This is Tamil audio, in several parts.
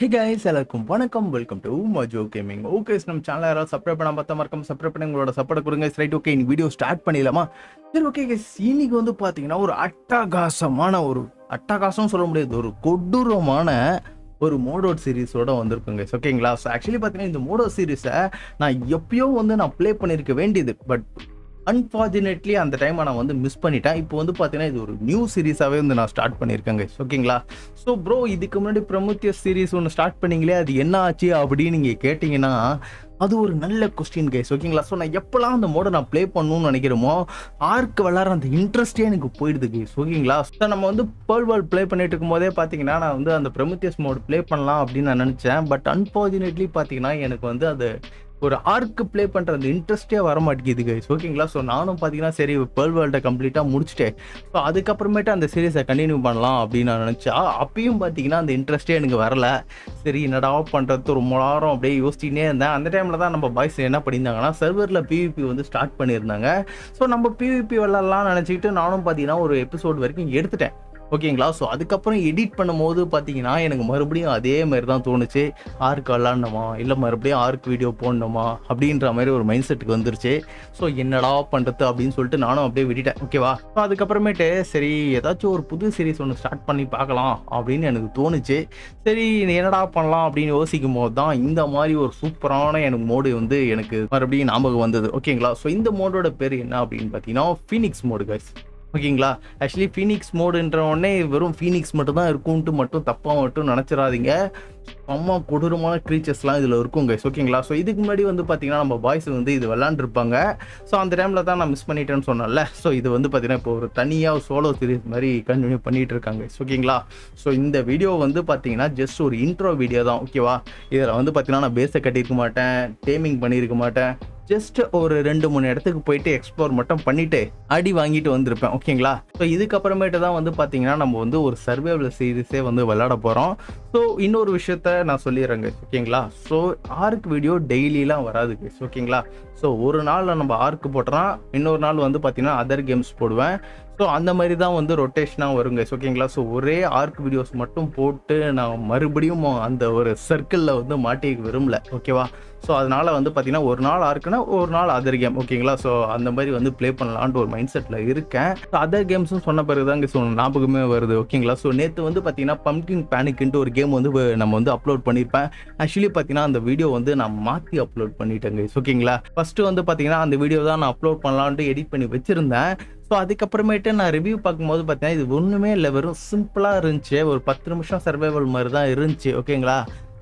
Hey guys, எல்லாருக்கும் வணக்கம். வெல்கம் டு மஜோ கேமிங். ஓகே, நம்ம சேனலை யாராவது சப்ஸ்கிரைப் பண்ணாம பார்த்தா மறக்காம சப்ஸ்கிரைப் பண்ணி உங்களோட சப்போர்ட் கொடுங்க. ரைட், ஓகே, இந்த வீடியோ ஸ்டார்ட் பண்ணிடலாமா? சரி, ஓகே கைஸ், இன்னைக்கு வந்து பார்த்தீங்கன்னா ஒரு அட்டகாசம் சொல்ல முடியாது, ஒரு கொடூரமான ஒரு மோடோட் சீரிஸோட வந்திருக்குங்க. ஓகேங்களா? ஸோ ஆக்சுவலி பார்த்தீங்கன்னா இந்த மோடோ சீரிஸை நான் எப்பயோ வந்து நான் ப்ளே பண்ணியிருக்க வேண்டியது. பட் அன்ஃபார்ச்சுனேட்லி அந்த டைமை நான் வந்து மிஸ் பண்ணிட்டேன். இப்போ வந்து பார்த்தீங்கன்னா இது ஒரு நியூ சீரிஸாகவே வந்து நான் ஸ்டார்ட் பண்ணியிருக்கேங்க. ஓகேங்களா? ஸோ ப்ரோ, இதுக்கு முன்னாடி ப்ரொமோத்தியஸ் சீரிஸ் ஒன்று ஸ்டார்ட் பண்ணீங்களே, அது என்ன ஆச்சு அப்படின்னு நீங்கள் கேட்டிங்கன்னா அது ஒரு நல்ல கொஸ்டின் கைஸ். ஓகேங்களா? ஸோ நான் எப்போல்லாம் அந்த மோடை நான் ப்ளே பண்ணணும்னு நினைக்கிறோமோ ஆர்க்கு விளாட்ற அந்த இன்ட்ரெஸ்டே எனக்கு போயிடுது கைஸ். ஓகேங்களா? ஸோ நம்ம வந்து பேர்ல் வேர்ல்ட் ப்ளே பண்ணிட்டு இருக்கும் போதே பார்த்தீங்கன்னா நான் வந்து அந்த ப்ரொமோத்தியஸ் மோட் ப்ளே பண்ணலாம் அப்படின்னு நான் நினச்சேன். பட் அன்ஃபார்ச்சுனேட்லி பார்த்தீங்கன்னா எனக்கு வந்து அது ஒரு ஆர்க்கு ப்ளே பண்ணுற அந்த இன்ட்ரெஸ்ட்டே வர மாட்டேங்குது கைஸ். ஓகேங்களா? ஸோ நானும் பார்த்தீங்கன்னா சரி பேர்ல் வேர்ல்டை கம்ப்ளீட்டாக முடிச்சுட்டேன். ஸோ அதுக்கப்புறமேட்டு அந்த சீரிஸை கண்டினியூ பண்ணலாம் அப்படின்னு நான் நினச்சா அப்பயும் பார்த்தீங்கன்னா அந்த இன்ட்ரெஸ்ட்டே எனக்கு வரல. சரி என்னடா பண்ணுறது, ரொம்ப நேரம் அப்படியே யோசிச்சுட்டே இருந்தேன். அந்த டைமில் தான் நம்ம பாய்ஸ் என்ன பண்ணியிருந்தாங்கன்னா சர்வரில் பிவிபி வந்து ஸ்டார்ட் பண்ணியிருந்தாங்க. ஸோ நம்ம பிவிபி விளாட்லாம் நினச்சிக்கிட்டு நானும் பார்த்தீங்கன்னா ஒரு எபிசோட் வரைக்கும் எடுத்துட்டேன். ஓகேங்களா? ஸோ அதுக்கப்புறம் எடிட் பண்ணும்போது பார்த்தீங்கன்னா எனக்கு மறுபடியும் அதே மாதிரி தான் தோணுச்சு. ஆர்க்கு விளாட்ணுமா இல்லை மறுபடியும் ஆர்க் வீடியோ போடணுமா அப்படின்ற மாதிரி ஒரு மைண்ட் செட்டுக்கு வந்துருச்சு. ஸோ என்னடா பண்ணுறது அப்படின்னு சொல்லிட்டு நானும் அப்படியே விட்டுட்டேன். ஓகேவா? ஸோ அதுக்கப்புறமேட்டு சரி ஏதாச்சும் ஒரு புது சீரிஸ் ஒன்று ஸ்டார்ட் பண்ணி பார்க்கலாம் அப்படின்னு எனக்கு தோணுச்சு. சரி என்னடா பண்ணலாம் அப்படின்னு யோசிக்கும் போது தான் இந்த மாதிரி ஒரு சூப்பரான எனக்கு மோடு வந்து எனக்கு மறுபடியும் ஞாபகம் வந்தது. ஓகேங்களா? ஸோ இந்த மோடோட பேர் என்ன அப்படின்னு பார்த்தீங்கன்னா ஃபீனிக்ஸ் மோடு கைஸ். ஓகேங்களா? ஆக்சுவலி ஃபீனிக்ஸ் மோடுன்ற உடனே வெறும் ஃபீனிக்ஸ் மட்டும் தான் இருக்கும்ட்டு மட்டும் தப்பாக மட்டும் நினச்சிடாதீங்க. அம்மா கொடூரமான க்ரீச்சர்ஸ்லாம் இதில் இருக்கும் கைஸ். ஓகேங்களா? ஸோ இதுக்கு முன்னாடி வந்து பார்த்தீங்கன்னா நம்ம பாய்ஸ் வந்து இது விளாண்டுருப்பாங்க. ஸோ அந்த டைமில் தான் நான் மிஸ் பண்ணிட்டேன்னு சொன்னேன்ல. ஸோ இது வந்து பார்த்தீங்கன்னா இப்போ ஒரு தனியாக சோலோ சீரிஸ் மாதிரி கண்டினியூ பண்ணிகிட்டு இருக்காங்க. ஓகேங்களா? ஸோ இந்த வீடியோ வந்து பார்த்தீங்கன்னா ஜஸ்ட் ஒரு இன்ட்ரோ வீடியோ தான். ஓகேவா? இதில் வந்து பார்த்தீங்கன்னா நான் பேஸை கட்டியிருக்க மாட்டேன், டேமிங் பண்ணியிருக்க மாட்டேன். ஜஸ்ட் ஒரு 2-3 இடத்துக்கு போயிட்டு எக்ஸ்ப்ளோர் மட்டும் பண்ணிட்டு அடி வாங்கிட்டு வந்திருப்பேன். ஓகேங்களா? ஸோ இதுக்கப்புறமேட்டு தான் வந்து பார்த்தீங்கன்னா நம்ம வந்து ஒரு சர்வைவல் சீரிஸே வந்து விளையாட போகிறோம். ஸோ இன்னொரு விஷயத்த நான் சொல்லிடுறேங்க. ஓகேங்களா? ஸோ ஆர்க் வீடியோ டெய்லிலாம் வராது கைஸ். ஓகேங்களா? ஸோ ஒரு நாள் நம்ம ஆர்க் போட்டுறோம், இன்னொரு நாள் வந்து பார்த்தீங்கன்னா அதர் கேம்ஸ் போடுவேன். ஸோ அந்த மாதிரி தான் வந்து ரொட்டேஷனாக வருங்க. ஓகேங்களா? ஸோ ஒரே ஆர்க் வீடியோஸ் மட்டும் போட்டு நான் மறுபடியும் அந்த ஒரு சர்க்கிளில் வந்து மாட்டிக்க விரும்பல. ஓகேவா? ஸோ அதனால் வந்து பார்த்தீங்கன்னா ஒரு நாள் ஆர்க்குன்னா ஒரு நாள் அதர் கேம். ஓகேங்களா? ஸோ அந்த மாதிரி வந்து ப்ளே பண்ணலான்ட்டு ஒரு மைண்ட் செட்டில் இருக்கேன். ஸோ அதர் கேம்ஸும் சொன்ன பிறகு தான் ஸோ ஞாபகமே வருது. ஓகேங்களா? ஸோ நேற்று வந்து பார்த்தீங்கன்னா பம்ப்கின் பேனிக்ன்ட்டு ஒரு கேம் வந்து நம்ம வந்து அப்லோட் பண்ணியிருப்பேன். ஆக்சுவலி பார்த்தீங்கன்னா அந்த வீடியோ வந்து நான் மாற்றி அப்லோட் பண்ணிட்டேங்க. ஓகேங்களா? ஃபஸ்ட்டு வந்து பார்த்தீங்கன்னா அந்த வீடியோ தான் நான் அப்லோட் பண்ணலான்ட்டு எடிட் பண்ணி வச்சுருந்தேன். ஸோ அதுக்கப்புறமேட்டு நான் ரிவ்யூ பார்க்கும்போது பார்த்தீங்கன்னா இது ஒன்றுமே இல்லை, வெறும் சிம்பிளாக இருந்துச்சு. ஒரு 10 நிமிஷம் சர்வைவல் மாதிரி தான் இருந்துச்சு. ஓகேங்களா?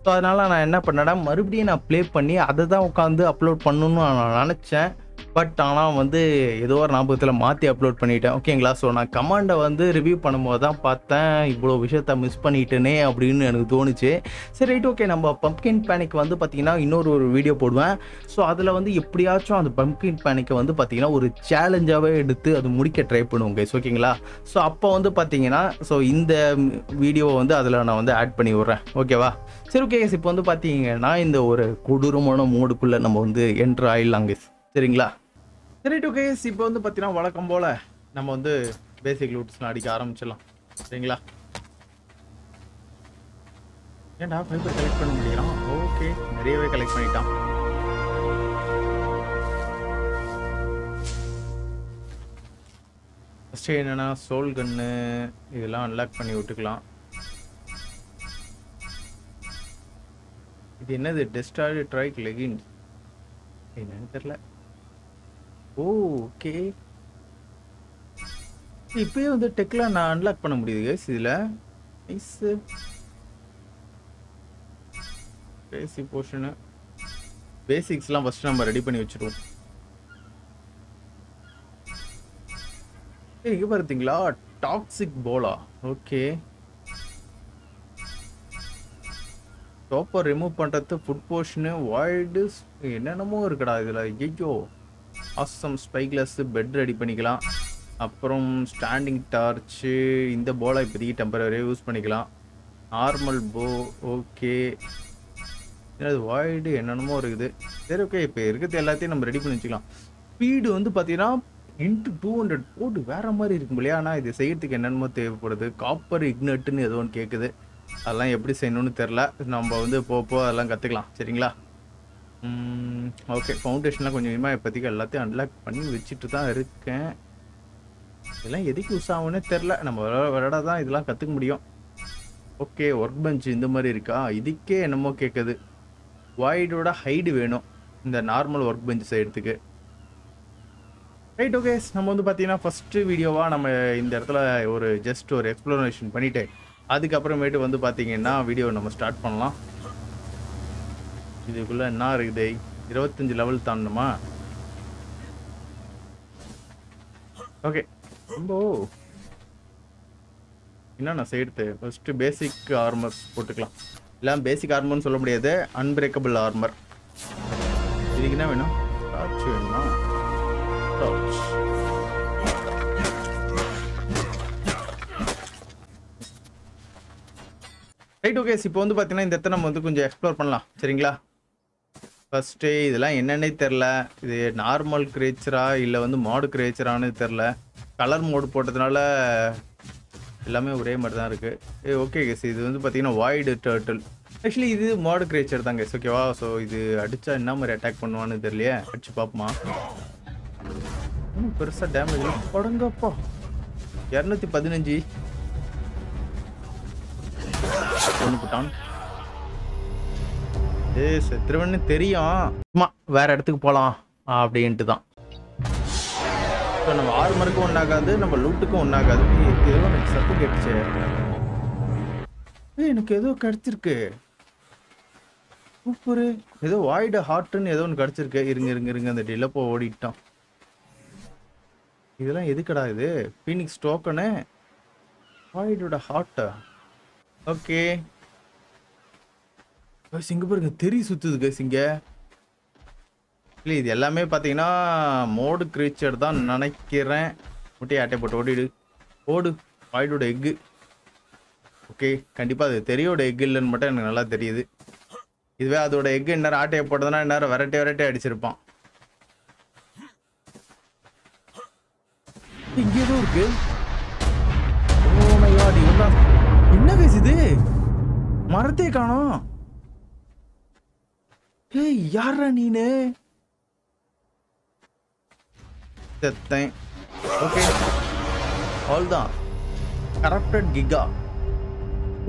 ஸோ அதனால் நான் என்ன பண்ணேன்னா மறுபடியும் நான் ப்ளே பண்ணி அதை தான் உட்காந்து அப்லோட் பண்ணணும்னு நான் நினச்சேன். பட் ஆனால் வந்து ஏதோ ஒரு ஞாபகத்தில் மாற்றி அப்லோட் பண்ணிட்டேன். ஓகேங்களா? ஸோ நான் கமாண்டை வந்து ரிவ்யூ பண்ணும்போது தான் பார்த்தேன் இவ்வளோ விஷயத்த மிஸ் பண்ணிட்டேனே அப்படின்னு எனக்கு தோணுச்சு. சரி ரைட், ஓகே, நம்ம பம்ப்கின் பேனிக் வந்து பார்த்திங்கன்னா இன்னொரு வீடியோ போடுவேன். ஸோ அதில் வந்து எப்படியாச்சும் அந்த பம்ப்கின் பேனிக்கை வந்து பார்த்திங்கன்னா ஒரு சேலஞ்சாகவே எடுத்து அது முடிக்க ட்ரை பண்ணுவோம் கைஸ். ஓகேங்களா? ஸோ அப்போ வந்து பார்த்திங்கன்னா ஸோ இந்த வீடியோவை வந்து அதில் நான் வந்து ஆட் பண்ணி விட்றேன். ஓகேவா? சரி, ஓகே கைஸ், இப்போ வந்து பார்த்தீங்கன்னா இந்த ஒரு கொடூரமான மோடுக்குள்ளே நம்ம வந்து என்ட்ரு ஆயிடலாம் கைஸ். சரிங்களா? சரி டு கேஸ், இப்போ வந்து பார்த்தீங்கன்னா வழக்கம் போல் நம்ம வந்து பேசிக் லூட்ஸ்லாம் அடிக்க ஆரம்பிச்சிடலாம். சரிங்களா? ஏன்டா ஃபைபர் கலெக்ட் பண்ண முடியலாம்? ஓகே, நிறையவே கலெக்ட் பண்ணிட்டான். ஃபஸ்ட்டு என்னென்னா சோல் கன்னு இதெல்லாம் அன்லாக் பண்ணி விட்டுக்கலாம். இது என்னது? டெஸ்டாய்டு ட்ரைக் லெகின்ஸ் என்னன்னு தெரியல. ஓகே, இப்போயே வந்து டெக்லாம் நான் அன்லாக் பண்ண முடியுது கைஸ். இதில் நைஸு பேசிக் போர்ஷனு பேசிக்ஸ்லாம் ஃபஸ்ட்டு நம்ம ரெடி பண்ணி வச்சுருவோம். இங்கே பார்த்தீங்களா டாக்ஸிக் போலா. ஓகே, டாப்பர் ரிமூவ் பண்ணுறது, ஃபுட் போர்ஷனு, வாய்டு என்னென்னமோ இருக்குடா இதில். ஐயோ, ஆசம் ஸ்பைக்லஸ் பெட் ரெடி பண்ணிக்கலாம். அப்புறம் ஸ்டாண்டிங் டார்ச்சு, இந்த போலை இப்போதைக்கு டெம்பரரியாக யூஸ் பண்ணிக்கலாம். நார்மல் போ, ஓகே, அது வாய்டு என்னென்னமோ இருக்குது. சரி, ஓகே, இப்போ இருக்கிறது எல்லாத்தையும் நம்ம ரெடி பண்ணி வச்சுக்கலாம். ஸ்பீடு வந்து பார்த்தீங்கன்னா இன்ட்டு 200 போட்டு வேறு மாதிரி இருக்கும் இல்லையா? ஆனால் இது செய்யறதுக்கு என்னென்னமோ தேவைப்படுது. காப்பர் இக்னட்டுன்னு ஏதோ ஒன்று கேட்குது. அதெல்லாம் எப்படி செய்யணும்னு தெரில. நம்ம வந்து போக அதெல்லாம் கற்றுக்கலாம். சரிங்களா? ஓகே, ஃபவுண்டேஷன்லாம் கொஞ்சம் கொஞ்சமாக இப்போதைக்கு எல்லாத்தையும் அன்லாக் பண்ணி வச்சுட்டு தான் இருக்கேன். இதெல்லாம் எதுக்கு யூஸ் ஆகும்னே தெரில. நம்ம விளையாட தான் இதெல்லாம் கற்றுக்க முடியும். ஓகே, ஒர்க் பெஞ்ச் இந்த மாதிரி இருக்கா? இதுக்கே என்னமோ கேட்குது. வாய்டோட ஹைடு வேணும் இந்த நார்மல் ஒர்க் பெஞ்ச் செய்யறதுக்கு. Right, okay. நம்ம வந்து பார்த்தீங்கன்னா ஃபஸ்ட்டு வீடியோவாக நம்ம இந்த இடத்துல ஒரு ஜஸ்ட் ஒரு எக்ஸ்ப்ளோரேஷன் பண்ணிவிட்டு அதுக்கப்புறமேட்டு வந்து பார்த்தீங்கன்னா வீடியோ நம்ம ஸ்டார்ட் பண்ணலாம். இதுக்குள்ளே என்ன இருக்குது? 25 லெவல் தாண்டணுமா? ஓகே, ரொம்ப என்னண்ணா செய்யறது? ஃபஸ்ட்டு பேசிக் ஆர்மர்ஸ் போட்டுக்கலாம். இல்லை பேசிக் ஆர்மர்னு சொல்ல முடியாது, அன்பிரேக்கபிள் ஆர்மர். இதுக்கு என்ன வேணும்? டார்ச் வேணுமா? டார்ச். Right, okay. இப்போ வந்து பார்த்தீங்கன்னா இந்த இடத்த நம்ம வந்து கொஞ்சம் எக்ஸ்ப்ளோர் பண்ணலாம். சரிங்களா? ஃபஸ்ட்டு இதெல்லாம் என்னன்னே தெரில. இது நார்மல் கிரேச்சரா இல்லை வந்து மாடு கிரேச்சரானு தெரில. கலர் மோடு போட்டதுனால எல்லாமே ஒரே மாதிரி தான் இருக்குது. ஓகே கேஸ், இது வந்து பார்த்தீங்கன்னா வாய்டு டர்ட்டில். ஆக்சுவலி இது மாடு கிரேச்சர் தான் கேஸ். ஓகேவா? ஸோ இது அடித்தா என்ன மாதிரி அட்டாக் பண்ணுவான்னு தெரியலையே. அடிச்சு பார்ப்போமா? பெருசாக டேமேஜ் படுங்கப்பா. 215 ஒன்று போட்டான். செத்துருவன்னு தெரியும், வேற இடத்துக்கு போகலாம் அப்படின்ட்டு தான். ஸோ நம்ம ஆர்மருக்கும் ஒன்றாகாது, நம்ம லூட்டுக்கும் ஒன்றாகாது. ஏதோ எனக்கு சத்து கேட்டுச்சு. எனக்கு ஏதோ கிடச்சிருக்கு. சூப்பரு. ஏதோ வாய்டு ஹார்ட்டுன்னு ஏதோ ஒன்று கிடச்சிருக்கு. இருங்க அந்த டிலப்போ ஓடிட்டோம். இதெல்லாம் எதுக்கடா இது? ஃபீனிக்ஸ் டோக்கனு, வாய்டோட ஹார்ட்டா? ஓகே, சிங்க பாருங்க, தெரி சுத்துது கைஸ் இங்க. இல்லை, இது எல்லாமே பார்த்தீங்கன்னா மோடு கிரீச்சர் தான் நினைக்கிறேன். முட்டையை ஆட்டை போட்டு ஓடிடு. ஓடு. வாய்டோட எக்கு. ஓகே, கண்டிப்பாக அது தெரியோட எக் இல்லைன்னு மட்டும் எனக்கு நல்லா தெரியுது. இதுவே அதோட எக்கு இந்நேரம் ஆட்டையை போட்டதுன்னா இந்நேரம் வெரைட்டி அடிச்சிருப்பான். இங்கே ஏதோ இருக்கு. ஓ மை காட், இவன்தான். என்ன கைஸ் இது? மரத்தே காணோம். ஏய், யாரா நீனு? செத்தேன். ஓகே, அவ்வளோதான். Corrupted giga.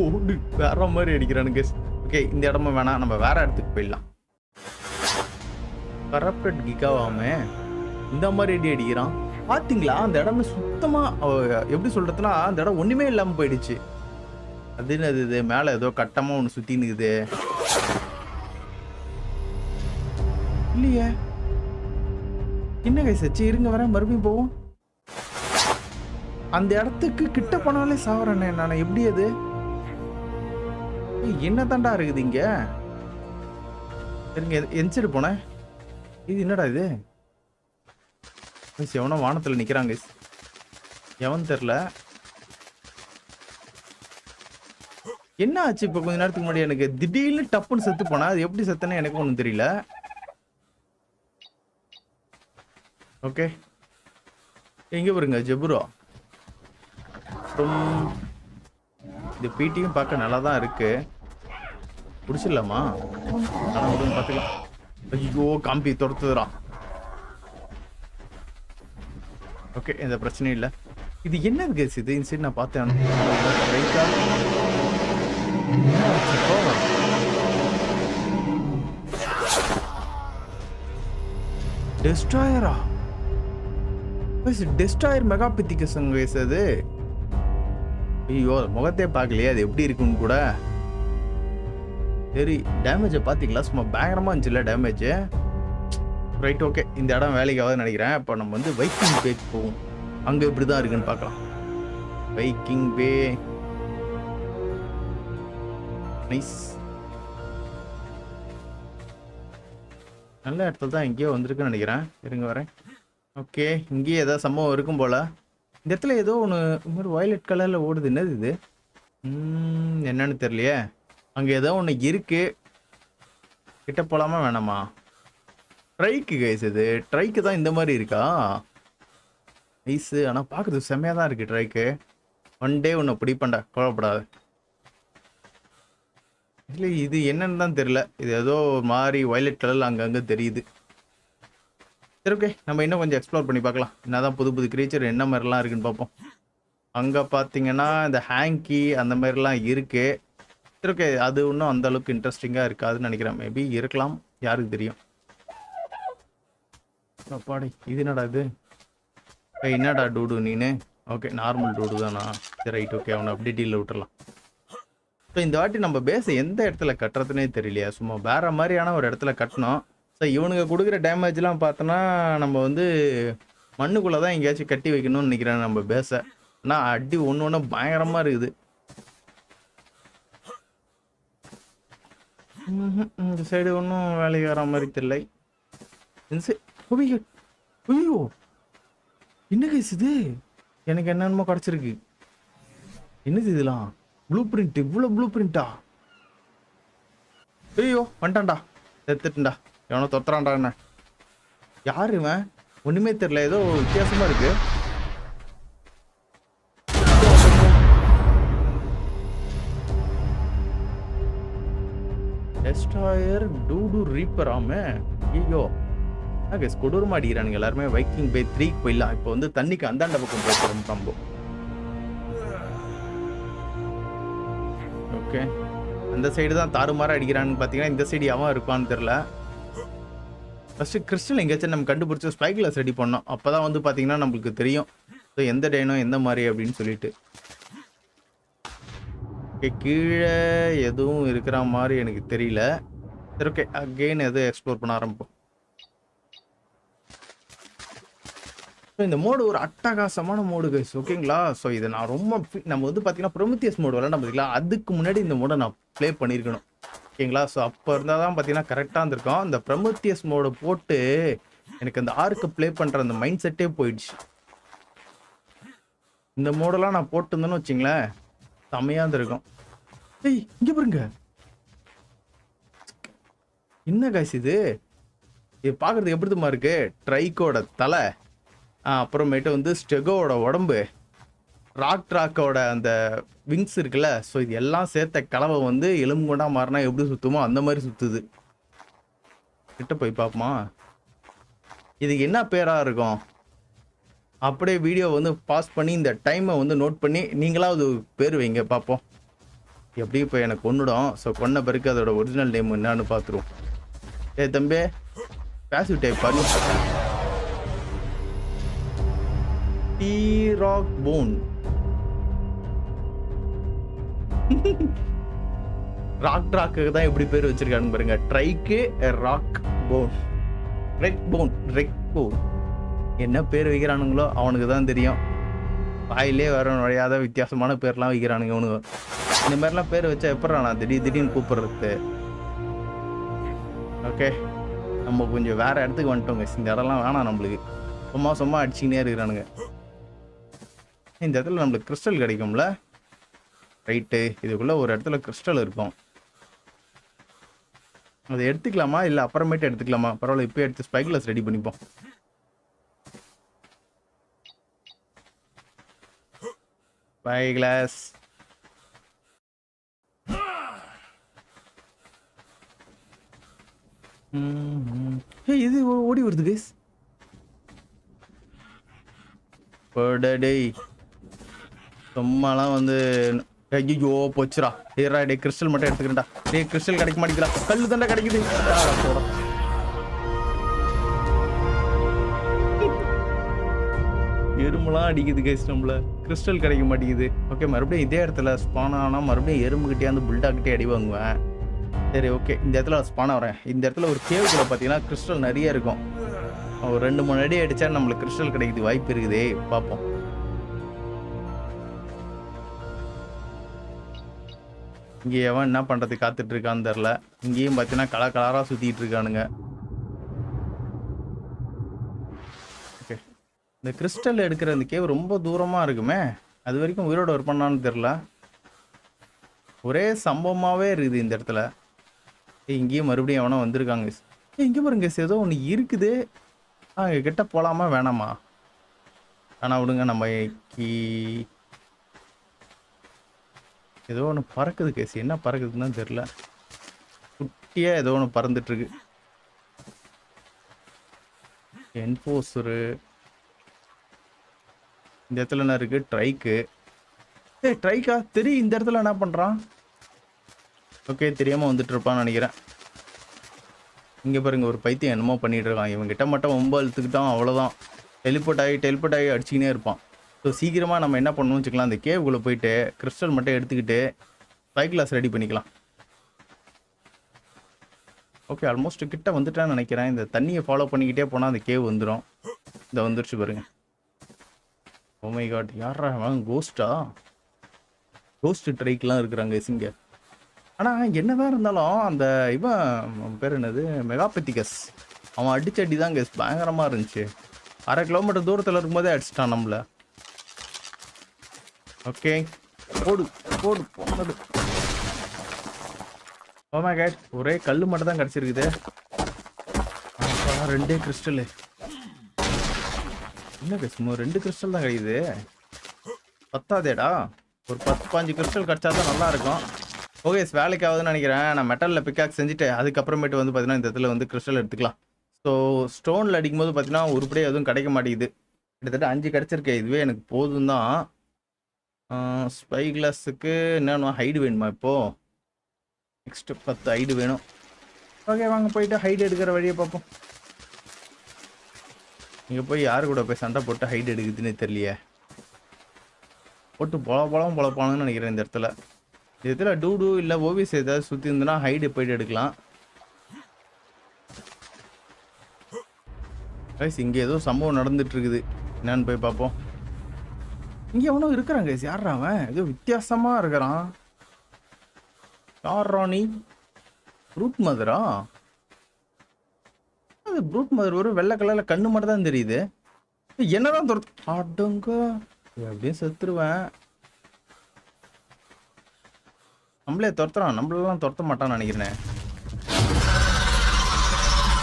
ஓடு, வேற மாதிரி அடிக்கிறானு கேஸ். ஓகே, இந்த இடமும் வேணாம், நம்ம வேற இடத்துக்கு போயிடலாம். கரப்டட் கிகாவாமே இந்த மாதிரி அடிக்கிறான். பார்த்தீங்களா? அந்த இடமே சுத்தமாக எப்படி சொல்கிறதுனா அந்த இடம் ஒன்றுமே இல்லாமல் போயிடுச்சு. அது என்னது? இது மேலே ஏதோ கட்டமாக ஒன்று சுற்றினுக்குது. இல்லையே, என்ன கைசச்சு? இருங்க வரேன், மறுபடியும் போவோம். அந்த இடத்துக்கு கிட்ட போனாலே சாவறேனே நான். எப்படி அது? என்ன தாண்டா இருக்குது இங்க? இருங்க, எந்த போனேன்? இது என்னடா இது? எவனோ வானத்துல நிக்கிறாங்க. எவன் தெரியல. என்ன ஆச்சு? இப்ப கொஞ்ச நேரத்துக்கு முன்னாடி எனக்கு திடீர்னு டப்புன்னு செத்து போனா. அது எப்படி செத்தனே எனக்கு ஒன்றும் தெரியல. ஓகே, எங்க பாருங்க ஜெபுரா. இந்த பீட்டியும் பார்க்க நல்லா தான் இருக்கு. பிடிச்சிடலாமா? பார்த்துக்கலாம். ஐயோ, காம்பி துரத்துதுரா. ஓகே, எந்த பிரச்சனையும் இல்லை. இது என்ன கேஸ்? இது இன்சைட் நான் பார்த்தேன். டெஸ்ட்ராயரா? டெஸ்ட்ராயர் மெகாபித்திகஸ் அது. ஐயோ, முகத்தையே பார்க்கலையே, அது எப்படி இருக்குன்னு கூட. சரி, டேமேஜை பார்த்தீங்களா? சும்மா பயங்கரமாக இருந்துச்சுல்ல டேமேஜ். Right, okay. இந்த இடம் வேலைக்காவது நினைக்கிறேன். இப்போ நம்ம வந்து வைக்கிங் பேக்கு போவோம். அங்கே இப்படி தான் இருக்குன்னு பார்க்கலாம். வைக்கிங் பே நைஸ். நல்ல இடத்துல தான் எங்கேயோ வந்திருக்குன்னு நினைக்கிறேன். இருங்க வரேன். ஓகே, இங்கேயே ஏதாவது சம்பவம் இருக்கும் போல். இந்த இடத்துல ஏதோ ஒன்று ஒரு வயலட் கலரில் ஓடுது. என்னது இது? என்னன்னு தெரியலையே. அங்கே ஏதோ ஒன்று இருக்கு. கிட்ட போகலாமா வேணாமா? ட்ரைக்கு கைஸ், இது ட்ரைக்கு தான் இந்த மாதிரி இருக்கா? நைஸு. ஆனால் பார்க்குறது செம்மையாக தான் இருக்குது ட்ரைக்கு. ஒன் டே ஒன்று பிடிப்பண்டா, கவலைப்படாது. இல்லை இது என்னன்னு தான் தெரியல. இது ஏதோ ஒரு மாதிரி வயலட் கலரில் அங்கங்கே தெரியுது. சரி ஓகே, நம்ம இன்னும் கொஞ்சம் எக்ஸ்ப்ளோர் பண்ணி பார்க்கலாம். என்னதான் புது புது கிரீச்சர் என்ன மாதிரிலாம் இருக்குன்னு பார்ப்போம். அங்கே பார்த்தீங்கன்னா இந்த ஹேங்கி அந்த மாதிரிலாம் இருக்கு. சரி ஓகே, அது இன்னும் அந்த அளவுக்கு இன்ட்ரெஸ்டிங்காக இருக்காதுன்னு நினைக்கிறேன். மேபி இருக்கலாம், யாருக்கு தெரியும். அப்பாடி, இது என்னடா இது? என்னடா டூடு நீனு? ஓகே, நார்மல் டூடு தானா? சரி ரைட், ஓகே, அவனை அப்படியே டீலில் விட்டுறலாம். ஸோ இந்த வாட்டி நம்ம பேஸை எந்த இடத்துல கட்டுறதுனே தெரியலையா. சும்மா வேற மாதிரியான ஒரு இடத்துல கட்டணும். ஸோ இவனுங்க கொடுக்குற டேமேஜ்லாம் பார்த்தோன்னா நம்ம வந்து மண்ணுக்குள்ளே தான் எங்கேயாச்சும் கட்டி வைக்கணும்னு நினைக்கிறேன் நம்ம பேஸை. ஆனால் அடி ஒன்று ஒன்று பயங்கரமாக இருக்குது. இந்த சைடு ஒன்றும் வேலைக்கு வர மாதிரி தெரியல. இந்த சைடு ஐயோ என்ன கேஸ் இது? எனக்கு என்னென்னமோ கிடச்சிருக்கு. என்னது இதெல்லாம்? ப்ளூ பிரிண்ட், இவ்வளோ ப்ளூ பிரிண்டா? ஐயோ வந்துட்டான்டா, எடுத்துட்டா. எவனோ தொத்துறான்டா. என்ன யாரு இவன்? ஒண்ணுமே தெரியல, ஏதோ வித்தியாசமா இருக்கு. டெஸ்ட்ராயர் டூடு ரீப்பர் ஆமே. ஐயோ கொடூரமா அடிக்கிறானுங்க எல்லாருமே. வைக்கிங் பே 3 போயிடலாம். இப்போ வந்து தண்ணிக்கு அந்தாண்ட பக்கம் போகிறோம் காம்போ. ஓகே, அந்த சைடு தான் தாறுமாற அடிக்கிறான்னு பார்த்தீங்கன்னா இந்த சைடு அவன் இருப்பான்னு தெரியல. ஃபர்ஸ்ட் கிறிஸ்டல் எங்கேயாச்சும் நம்ம கண்டுபிடிச்சி ஸ்பை கிளாஸ் ரெடி பண்ணோம். அப்போதான் வந்து பார்த்தீங்கன்னா நம்மளுக்கு தெரியும் ஸோ எந்த டைனோ எந்த மாதிரி அப்படின்னு சொல்லிட்டு. ஓகே, கீழே எதுவும் இருக்கிற மாதிரி எனக்கு தெரியல. சரி ஓகே, அகெயின் எதுவும் எக்ஸ்ப்ளோர் பண்ண ஆரம்பிப்போம். ஸோ இந்த மோடு ஒரு அட்டகாசமான மோடு கைஸ், ஓகேங்களா. ஸோ இதை நான் ரொம்ப நம்ம வந்து பார்த்தீங்கன்னா ப்ரொமித்தியஸ் மோடு விளாட பார்த்தீங்களா, அதுக்கு முன்னாடி இந்த மோடை நான் ப்ளே பண்ணியிருக்கணும், ஓகேங்களா. ஸோ அப்போ இருந்தால் தான் பார்த்தீங்கன்னா கரெக்டாக இருந்திருக்கும். இந்த ப்ரொமித்தியஸ் மோடை போட்டு எனக்கு அந்த ஆர்க்கு ப்ளே பண்ணுற அந்த மைண்ட் செட்டே போயிடுச்சு. இந்த மோடெல்லாம் நான் போட்டுருந்தேன்னு வச்சிங்களேன், செம்மையாக இருந்திருக்கும். ஏய் இங்கே பாருங்க, என்ன கைஸ் இது? இது பார்க்குறதுக்கு எப்படி தெரியுமா இருக்கு? ட்ரைக்கோட தலை, அப்புறமேட்டு வந்து ஸ்டெகோட உடம்பு, ராக்கோட அந்த விங்ஸ் இருக்குல்ல. ஸோ இது எல்லாம் சேர்த்த கலவை வந்து எலும்பு கொண்டா மாறினா எப்படி சுற்றுமோ அந்த மாதிரி சுற்றுது. கிட்ட போய் பார்ப்போமா, இதுக்கு என்ன பேராக இருக்கும்? அப்படியே வீடியோ வந்து பாஸ் பண்ணி இந்த டைமை வந்து நோட் பண்ணி நீங்களாவது பேர் வைங்க பார்ப்போம். எப்படி இப்போ எனக்கு கொன்னுடும். ஸோ கொன்ன பிறகு அதோட ஒரிஜினல் நேம் என்னன்னு பார்த்துருவோம். ஏ தம்பி, பேசிவ் டைப் பண்ணி ராக் போன். ராக்கு தான் எப்படி பேர் வச்சிருக்காங்க பாருங்க. ட்ரைக்கு ராக் போன், ரெக் போன். என்ன பேர் வைக்கிறானுங்களோ அவனுக்கு தான் தெரியும். வாயிலே வர நுழையாத வித்தியாசமான பேர்லாம் வைக்கிறானுங்க அவனுங்க. இந்த மாதிரிலாம் பேர் வச்சா எப்படா நான் திடீர்னு கூப்பிடுறது. ஓகே, நம்ம கொஞ்சம் வேற இடத்துக்கு வந்துட்டோங்க. இந்த இடம்லாம் வேணாம் நம்மளுக்கு. சும்மா அடிச்சுக்கினே இருக்கிறானுங்க. இந்த இடத்துல நம்மளுக்கு கிறிஸ்டல் கிடைக்கும்ல, ரைட்டு. இதுக்குள்ள ஒரு இடத்துல கிறிஸ்டல் இருக்கும். அதை எடுத்துக்கலாமா இல்லை அப்புறமேட்டு எடுத்துக்கலாமா? பரவாயில்ல, இப்போ எடுத்து ஸ்பை கிளாஸ் ரெடி பண்ணிப்போம். ஸ்பை கிளாஸ் இது ஓடி வருது கைஸ். சும்மாலாம் வந்து ஐயோ போச்சுரா. ஏறா டே, கிறிஸ்டல் மட்டும் எடுத்துக்கிறேன்டா. டே கிறிஸ்டல் கிடைக்க மாட்டேங்கிறா, கல்லு தாண்டா கிடைக்குது. எறும்புலாம் அடிக்குது கைஸ், நம்மள கிறிஸ்டல் கிடைக்க மாட்டேங்குது. ஓகே, மறுபடியும் இதே இடத்துல ஸ்பான் ஆனால் மறுபடியும் எறும்புகிட்டே அந்த புல்டாக்கிட்டே அடி வாங்குவேன். சரி ஓகே, இந்த இடத்துல ஸ்பான் வரேன். இந்த இடத்துல ஒரு கேவுக்குள்ள பார்த்தீங்கன்னா கிறிஸ்டல் நிறைய இருக்கும். ஒரு 2-3 அடி அடிச்சா நம்மளுக்கு கிறிஸ்டல் கிடைக்குது வாய்ப்பு இருக்குதே, பார்ப்போம். இங்கே எவன் என்ன பண்ணுறது காத்துட்டு இருக்கான்னு தெரில. இங்கேயும் பார்த்தீங்கன்னா கலராக சுற்றிட்டு இருக்கானுங்க. ஓகே, இந்த கிறிஸ்டல் எடுக்கிற இந்த கேவ் ரொம்ப தூரமாக இருக்குமே. அது வரைக்கும் உயிரோட ஒர்க் பண்ணான்னு தெரில. ஒரே சம்பவமாகவே இருக்குது இந்த இடத்துல. இங்கேயும் மறுபடியும் எவனோ வந்திருக்காங்க. இங்கே பாருங்க, ஏதோ ஒன்று இருக்குது. கிட்ட போகலாமா வேணாமா? ஆனால் விடுங்க, நம்ம ஏதோ ஒன்று பறக்குது கேஸ். என்ன பறக்குதுன்னு தெரியல. குட்டியாக ஏதோ ஒன்று பறந்துட்டுருக்கு. என்ஃபோர்ஸரு இந்த இடத்துல என்ன இருக்குது? ட்ரைக்கு. ட்ரைக்கா தெரியும். இந்த இடத்துல என்ன பண்ணுறான்? ஓகே, தெரியாமல் வந்துட்டு இருப்பான்னு நினைக்கிறேன். இங்கே பாருங்க, ஒரு பைத்தியம் என்னமோ பண்ணிட்டு இருக்கான். இவங்கிட்ட மட்டும் 9 இழுத்துக்கிட்டான், அவ்வளோதான். டெலிபோர்ட் ஆகி அடிச்சுக்கினே இருப்பான். ஸோ சீக்கிரமாக நம்ம என்ன பண்ணணும்னு வச்சுக்கலாம், அந்த கேவுக்குள்ளே போயிட்டு கிறிஸ்டல் மட்டும் எடுத்துக்கிட்டு ஸ்பை கிளாஸ் ரெடி பண்ணிக்கலாம். ஓகே, ஆல்மோஸ்ட் கிட்ட வந்துட்டான்னு நினைக்கிறேன். இந்த தண்ணியை ஃபாலோ பண்ணிக்கிட்டே போனால் அந்த கேவ் வந்துடும். இந்த வந்துருச்சு பாருங்க. ஓ மை காட், யாரா அவன்? கோஸ்டா? கோஸ்ட் ட்ரைக்கெலாம் இருக்கிறாங்க இங்கே. ஆனால் என்னதான் இருந்தாலும் அந்த இவன் பேர் என்னது, மெகாபெத்திகஸ், அவன் அடிச்ச அடி தான் கேஸ் பயங்கரமாக இருந்துச்சு. 1/2 கிலோமீட்டர் தூரத்தில் இருக்கும்போதே அடிச்சிட்டான் நம்மள. ஓகே, போடு போடு போனது. ஓ மை காட், ஒரே கல் மட்டும் தான் கிடச்சிருக்குது. 2 கிறிஸ்டலு. என்ன சும்மா 2 கிறிஸ்டல் தான் கிடைக்குது. பத்தாதேடா, ஒரு 10-15 கிறிஸ்டல் கிடச்சா தான் நல்லா இருக்கும். ஓகே, வேலைக்கு ஆகுதுன்னு நினைக்கிறேன். நான் மெட்டலில் பிக்காக் செஞ்சுட்டு அதுக்கப்புறமேட்டு வந்து பார்த்தீங்கன்னா இந்த இடத்துல வந்து கிறிஸ்டல் எடுத்துக்கலாம். ஸோ ஸ்டோனில் அடிக்கும்போது பார்த்தீங்கன்னா உருப்படியாக எதுவும் கிடைக்க மாட்டேங்குது. கிட்டத்தட்ட 5 கிடச்சிருக்கேன். இதுவே எனக்கு போதும் தான். ஸ்பை கிளாஸுக்கு என்னென்ன ஹைடு வேணுமா இப்போது? நெக்ஸ்ட்டு 10 ஹைடு வேணும். ஓகே, வாங்க போயிட்டு ஹைடு எடுக்கிற வழியை பார்ப்போம். இங்கே போய் யாரு கூட போய் சண்டை போட்டு ஹைடு எடுக்குதுன்னு தெரியலையே. போட்டு பொழப்பானுன்னு நினைக்கிறேன். இந்த இடத்துல டூடு இல்லை ஓவிஸ் ஏதாவது சுற்றி இருந்துன்னா ஹைடு போயிட்டு எடுக்கலாம். கைஸ், இங்கே ஏதோ சம்பவம் நடந்துட்டு இருக்குது. என்னன்னு போய் பார்ப்போம். இங்கே எவனோ இருக்கிறான் கைஸ். யாரா அவன்? ஏதோ வித்தியாசமாக இருக்கிறான். யாரா நீ? ப்ரூட் மதரா? அது ப்ரூட் மதர் ஒரு வெள்ளை கலரில் கண்ணு மட்டும் தான் தெரியுது. என்னதான் துரத்து ஆடுங்க அப்படியே செத்துருவேன். நம்மளே துரத்துறான். நம்மளெல்லாம் துரத்த மாட்டான்னு நினைக்கிறேன்.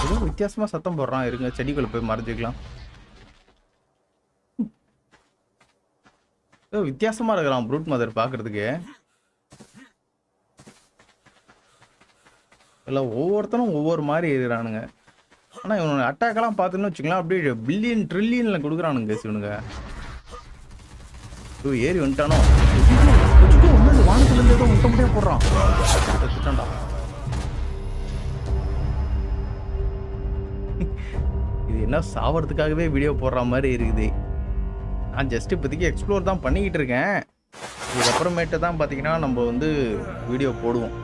ஏதோ வித்தியாசமா சத்தம் போடுறான். இருங்க, செடிக்குள்ள போய் மறைஞ்சிக்கலாம். ஏதோ வித்தியாசமா இருக்கிறான் ப்ரூட் மதர் பார்க்கறதுக்கு. இல்லை, ஒவ்வொருத்தரும் ஒவ்வொரு மாதிரி இருக்கிறானுங்க. ஆனால் இவனோட அட்டாக்கெல்லாம் பார்த்துன்னு வச்சுக்கலாம், அப்படியே பில்லியன் ட்ரில்லியனில் கொடுக்குறானுங்க இவனுங்க. ஏறி வந்துட்டானோ? வானத்துலேருந்து ஏதோ முட்டை முட்டையாக போடுறான். திட்டான்டா. இது என்ன சாவறதுக்காகவே வீடியோ போடுற மாதிரி இருக்குது. நான் ஜஸ்ட் இப்போதைக்கு எக்ஸ்ப்ளோர் தான் பண்ணிக்கிட்டு இருக்கேன். இதுக்கப்புறமேட்டு தான் பார்த்தீங்கன்னா நம்ம வந்து வீடியோ போடுவோம்.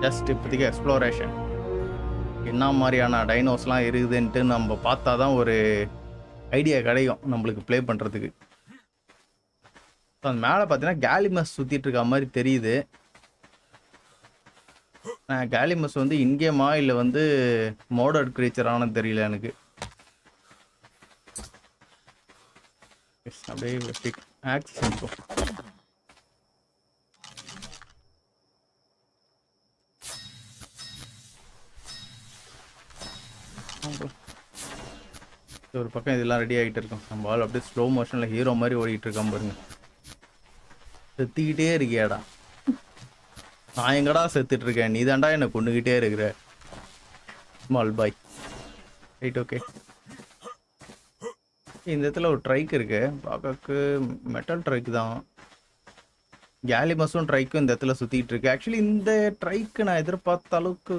ஜஸ்ட் இப்போதைக்கு எக்ஸ்ப்ளோரேஷன். என்ன மாதிரியான டைனோஸ்லாம் இருக்குதுன்ட்டு நம்ம பார்த்தா தான் ஒரு ஐடியா கிடைக்கும் நம்மளுக்கு ப்ளே பண்ணுறதுக்கு. அந்த மேலே பார்த்தீங்கன்னா கேலிமஸ் சுற்றிட்டு இருக்க மாதிரி தெரியுது. கேலிமஸ் வந்து இன்கேமா இல்லை வந்து மோடர்ட் கிரீச்சரானு தெரியல எனக்கு. அப்படியே ஆக்சஸ் பண்ணிப்போம். ஒரு பக்கம் இதெல்லாம் ரெடி ஆகிட்டு இருக்கோம். நம்ம ஆள் அப்படியே ஸ்லோ மோஷனில் ஹீரோ மாதிரி ஓடிட்டு இருக்கான் பாருங்க. செத்துக்கிட்டே இருக்கியாடா? நான் எங்கடா செத்துட்டு இருக்கேன்? நீ தாண்டா என்னை கொண்டுகிட்டே இருக்கிற ஸ்மால் பாய். Right, okay. இந்த இடத்துல ஒரு ட்ரைக் இருக்கு. பார்க்கறதுக்கு மெட்டல் ட்ரைக் தான். கேலிமஸும் ட்ரைக்கும் இந்த இடத்துல சுற்றிட்டு இருக்கு. ஆக்சுவலி இந்த ட்ரைக்கு நான் எதிர்பார்த்த அளவுக்கு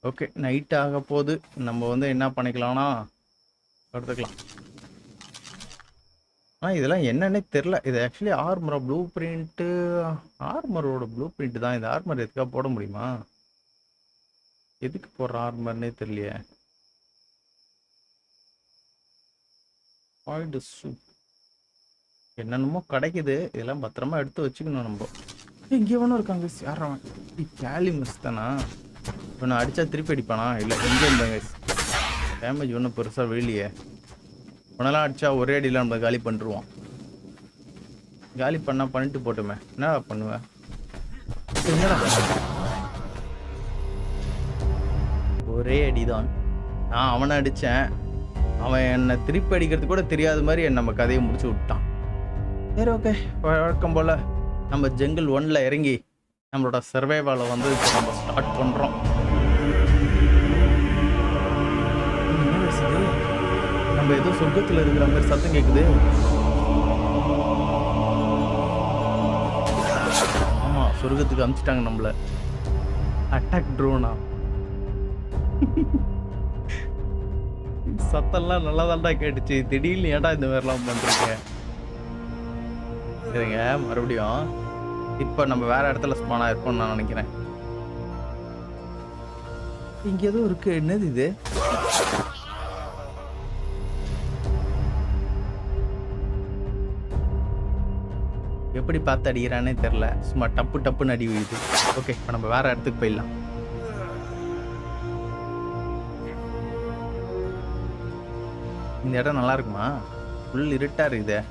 ஓகே. நைட் ஆக போது. நம்ம வந்து என்ன பண்ணிக்கலாம்னா எடுத்துக்கலாம். ஆனால் இதெல்லாம் என்னன்னே தெரில. இது ஆக்சுவலி ஆர்மரா ப்ளூ பிரிண்ட்டு? ஆர்மரோட ப்ளூ பிரிண்ட் தான். இந்த ஆர்மர் எதுக்காக போட முடியுமா? எதுக்கு போடுற ஆர்மர்னே தெரியலையே. என்னென்னமோ கிடைக்குது. இதெல்லாம் பத்திரமா எடுத்து வச்சுக்கணும் நம்ம. இங்கே ஒன்றும் இருக்காங்க. யாரான்? கேலிமஸ் தானா? இவனை அடித்தா திருப்பி அடிப்பானா? இல்லை, எங்கே இருந்தாங்க? டேமேஜ் ஒன்றும் பெருசாக வெளியே. உனெல்லாம் அடித்தா ஒரே அடியில் நம்ம காலி பண்ணிடுவோம். காலி பண்ணிட்டு போட்டுமே. என்ன பண்ணுவேன்? என்னடா ஒரே அடிதான். நான் அவனை அடித்தேன். அவன் என்னை திருப்பி அடிக்கிறது கூட தெரியாத மாதிரி நம்ம கதையை முடிச்சு விட்டான். சரி, ஓகே. வழக்கம் போல் நம்ம ஜங்கிள் 1ல் இறங்கி நம்மளோட சர்வைவலை வந்து இப்போ நம்ம ஸ்டார்ட் பண்ணுறோம். நம்ம ஏதோ சொர்க்கத்தில் இருக்கிற மாதிரி சத்தம் கேட்குது. ஆமாம், சொர்க்கத்துக்கு அனுப்பிச்சிட்டாங்க நம்மள. அட்டாக் ட்ரோனா? சத்தம்லாம் நல்லா தான்டா கேட்டுச்சு. திடீர்னு ஏன்டா இந்த மாதிரிலாம் பண்ணுறீங்க? சரிங்க, மறுபடியும் இப்போ நம்ம வேற இடத்துல ஸ்பான் ஆயிருப்போம்னு நான் நினைக்கிறேன். இங்க ஏதோ இருக்கு. என்னது இது? எப்படி பார்த்து அடிக்கிறானே தெரியல. சும்மா டப்பு டப்புன்னு அடி விழுது. ஓகே, இப்போ நம்ம வேற இடத்துக்கு போயிடலாம். இந்த இடம் நல்லா இருக்குமா? ஃபுல் இருட்டா இருக்குதே.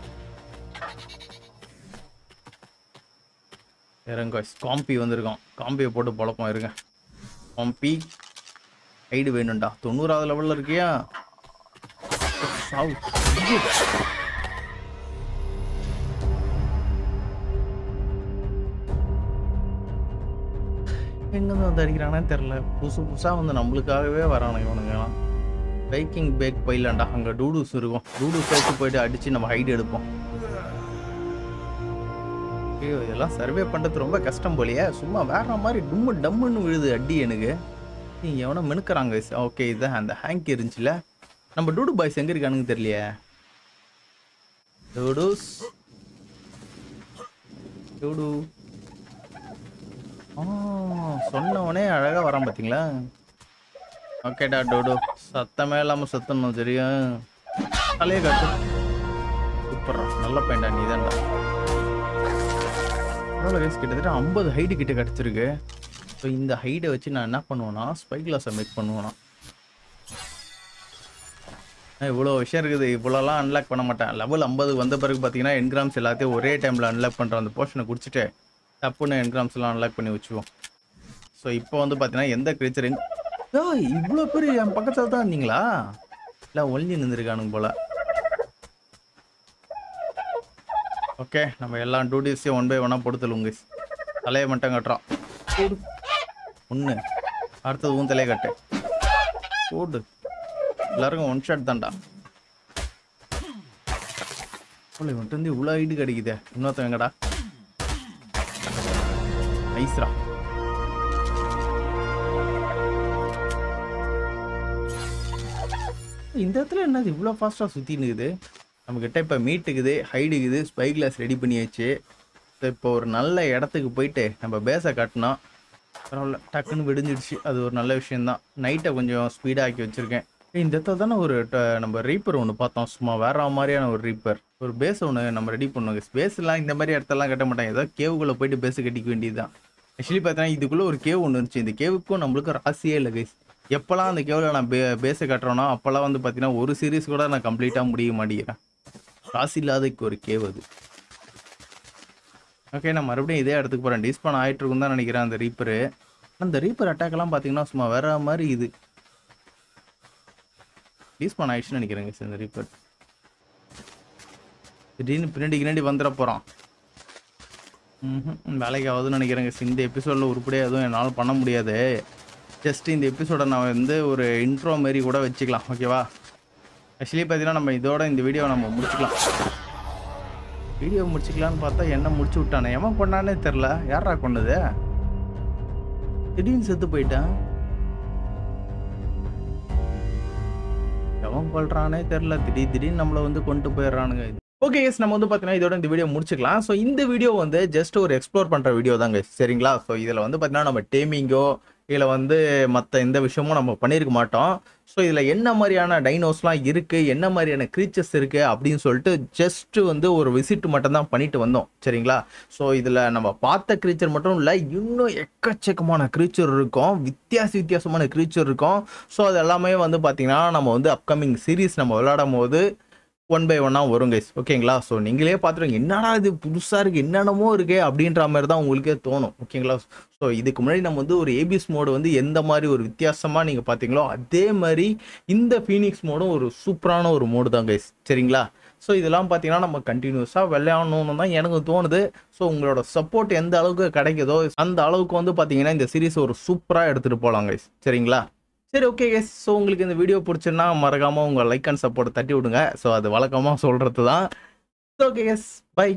இருங்க, காம்பி வந்திருக்கோம். காம்பியை போட்டு பொழப்போம். இருங்க, காம்பி ஹைடு வேணும்டா. 90வது லெவலில் இருக்கியா? எங்கேருந்து வந்து அடிக்கிறானே தெரில. புதுசாக வந்து நம்மளுக்காகவே வரானு இவனுங்கலாம். Biking back போயிடலாம்டா. அங்கே டூடூஸ் இருக்கும். டூடூஸ் வச்சு போயிட்டு அடித்து நம்ம ஹைடு எடுப்போம். ஐயோ, இதெல்லாம் சர்வே பண்ணுறது ரொம்ப கஷ்டம் போலையே. சும்மா வேற மாதிரி டும்மு டம்முன்னு விழுது அடி எனக்கு. எவனோ மினுக்கிறாங்க. ஓகே, இதுதான் அந்த ஹேங்க் இருந்துச்சுல. நம்ம டூடு பாய்ஸ் எங்கே இருக்கானுங்க தெரியலையே. டூடூஸ், டூடு. சொன்னவனே அழகாக வரான் பார்த்தீங்களா? ஓகேடா டூடு, சத்தமே இல்லாமல் சத்தணும் தெரியும். தலையே காட்டு. சூப்பரா, நல்ல பையன்டா நீ தான்டா. கிட்டத்தட்ட 50 ஹைடு கிட்ட கிடச்சிருக்கு. ஸோ இந்த ஹைடை வச்சு நான் என்ன பண்ணுவேன்னா ஸ்பை கிளாஸை மேக் பண்ணுவேன்னா. இவ்வளோ விஷயம் இருக்குது. இவ்வளோலாம் அன்லாக் பண்ண மாட்டேன். லெவல் 50 வந்த பிறகு பார்த்தீங்கன்னா என்கிராம்ஸ் எல்லாத்தையும் ஒரே டைமில் அன்லாக் பண்ணுற அந்த போர்ஷனை குடிச்சிட்டு தப்புன்னு என்கிராம்ஸ்லாம் அன்லாக் பண்ணி வச்சுவோம். ஸோ இப்போ வந்து பார்த்தீங்கன்னா எந்த கிரீச்சர் இவ்வளோ பேர் என் பக்கத்தில் தான் இருந்தீங்களா? இல்லை ஒளிஞ்சு நின்றுருக்கானுங்க போல. ஓகே, நம்ம எல்லா டூடிஸையும் 1 by 1 போடுத்தலுங்க. தலையை மட்டும் கட்டுறான். ஒன்று, அடுத்தது உன் தலையை கட்டு. போடு. எல்லாருக்கும் 1 ஷாட் தான்டா. இவன்ட்டு வந்து இவ்வளோ ஐடு கிடைக்குதே. இன்னொருத்தன் எங்கடா? ஐஸ்ரா. இந்த இடத்துல என்னது இவ்வளோ ஃபாஸ்ட்டாக சுற்றின்னு இருக்குது? நம்மக்கிட்ட இப்போ மீட்டுக்குது, ஹைடுக்குது, ஸ்பை கிளாஸ் ரெடி பண்ணியாச்சு. ஸோ இப்போ ஒரு நல்ல இடத்துக்கு போயிட்டு நம்ம பேஸை கட்டினோம். பரவாயில்ல, டக்குன்னு விடிஞ்சிடுச்சு. அது ஒரு நல்ல விஷயந்தான். நைட்டை கொஞ்சம் ஸ்பீடாக ஆக்கி வச்சுருக்கேன். இந்த இடத்துல தானே ஒரு நம்ம ரீப்பர் ஒன்று பார்த்தோம். சும்மா வேற மாதிரியான ஒரு ரீப்பர். ஒரு பேஸ் ஒன்று நம்ம ரெடி பண்ணுவோங்க. பேஸ்லாம் இந்த மாதிரி இடத்தெல்லாம் கட்ட மாட்டாங்க. ஏதோ கேவுக்குள்ளே போயிட்டு பேஸை கட்டிக்க வேண்டியது தான். ஆக்சுவலி பார்த்தீங்கன்னா இதுக்குள்ளே ஒரு கேவ் ஒன்று இருந்துச்சு. இந்த கேவுக்கும் நம்மளுக்கு ராசியே இல்லை கைஸ். எப்போல்லாம் அந்த கேவில் நான் பேஸை கட்டுறோன்னா அப்போல்லாம் வந்து பார்த்தீங்கன்னா ஒரு சீரீஸ் கூட நான் கம்ப்ளீட்டாக முடிய மாட்டேங்கிறேன். ராசி இல்லாதக்கு ஒரு கேவ் அது. ஓகே, நான் மறுபடியும் இதே இடத்துக்கு போகிறேன். டிஸ்பான் ஆகிட்டு இருக்கும் தான் நினைக்கிறேன் அந்த ரீப்பரு. அந்த ரீப்பர் அட்டாக்லாம் பார்த்தீங்கன்னா சும்மா வேற மாதிரி இது. டிஸ்பான் ஆயிடுச்சுன்னு நினைக்கிறேங்க இந்த ரீப்பர். திடீர்னு பின்னாடி வந்துட போகிறான். வேலைக்கு ஆகுதுன்னு நினைக்கிறேங்க. இந்த எபிசோடில் உருப்படியாக எதுவும் என்னால் பண்ண முடியாது. ஜஸ்ட் இந்த எபிசோடை நான் வந்து ஒரு இன்ட்ரோ மாரி கூட வச்சுக்கலாம். ஓகேவா? ஆக்சுவலி பார்த்தீங்கன்னா நம்ம இதோட இந்த வீடியோவை நம்ம முடிச்சுக்கலாம். வீடியோ முடிச்சுக்கலான்னு பார்த்தா என்ன முடிச்சு விட்டானே. எவன் கொண்டானே தெரில. யாரா கொண்டது? திடீர்னு செத்து போயிட்டான். எவன் கொள்றானே தெரில. திடீர்னு நம்மளை வந்து கொண்டு போயிடுறானுங்க. ஓகே எஸ், நம்ம வந்து பார்த்தீங்கன்னா இதோட இந்த வீடியோ முடிச்சுக்கலாம். ஸோ இந்த வீடியோ வந்து ஜஸ்ட் ஒரு எக்ஸ்ப்ளோர் பண்ணுற வீடியோ தாங்க, சரிங்களா? ஸோ இதில் வந்து பார்த்தீங்கன்னா நம்ம டேமிங்கோ இதில் வந்து மற்ற எந்த விஷயமும் நம்ம பண்ணியிருக்க மாட்டோம். ஸோ இதில் என்ன மாதிரியான டைனோஸ்லாம் இருக்குது, என்ன மாதிரியான க்ரீச்சர்ஸ் இருக்குது அப்படின்னு சொல்லிட்டு ஜஸ்ட்டு வந்து ஒரு விசிட் மட்டும்தான் பண்ணிட்டு வந்தோம், சரிங்களா? ஸோ இதில் நம்ம பார்த்த க்ரீச்சர் மட்டும் இல்லை, இன்னும் எக்கச்சக்கமான க்ரீச்சர் இருக்கும், வித்தியாசமான க்ரீச்சர் இருக்கும். ஸோ அது எல்லாமே வந்து பார்த்திங்கன்னா நம்ம வந்து அப்கமிங் சீரீஸ் நம்ம விளையாடும் போது 1 by 1 வரும் கைஸ், ஓகேங்களா? ஸோ நீங்களே பார்த்துருங்க, என்னடா இது புதுசாக இருக்குது, என்னென்னமோ இருக்கே அப்படின்ற மாதிரி தான் உங்களுக்கே தோணும், ஓகேங்களா? ஸோ இதுக்கு முன்னாடி நம்ம வந்து ஒரு ஏபிஎஸ் மோடு வந்து எந்த மாதிரி ஒரு வித்தியாசமாக நீங்கள் பார்த்தீங்களோ அதே மாதிரி இந்த ஃபீனிக்ஸ் மோடும் ஒரு சூப்பரான ஒரு மோடு தான் கைஸ், சரிங்களா? ஸோ இதெல்லாம் பார்த்தீங்கன்னா நம்ம கண்டினியூஸாக விளையாடணும்னு தான் எனக்கு தோணுது. ஸோ உங்களோட சப்போர்ட் எந்த அளவுக்கு கிடைக்குதோ அந்த அளவுக்கு வந்து பார்த்தீங்கன்னா இந்த சீரிஸ் ஒரு சூப்பராக எடுத்துகிட்டு போகலாம் கைஸ். சரிங்களா? சரி, ஓகே கைஸ். ஸோ உங்களுக்கு இந்த வீடியோ பிடிச்சுன்னா மறக்காமல் உங்கள் லைக் அண்ட் சப்போர்ட் தட்டி விடுங்க. ஸோ அது வழக்கமாக சொல்கிறது தான். Okay guys, by.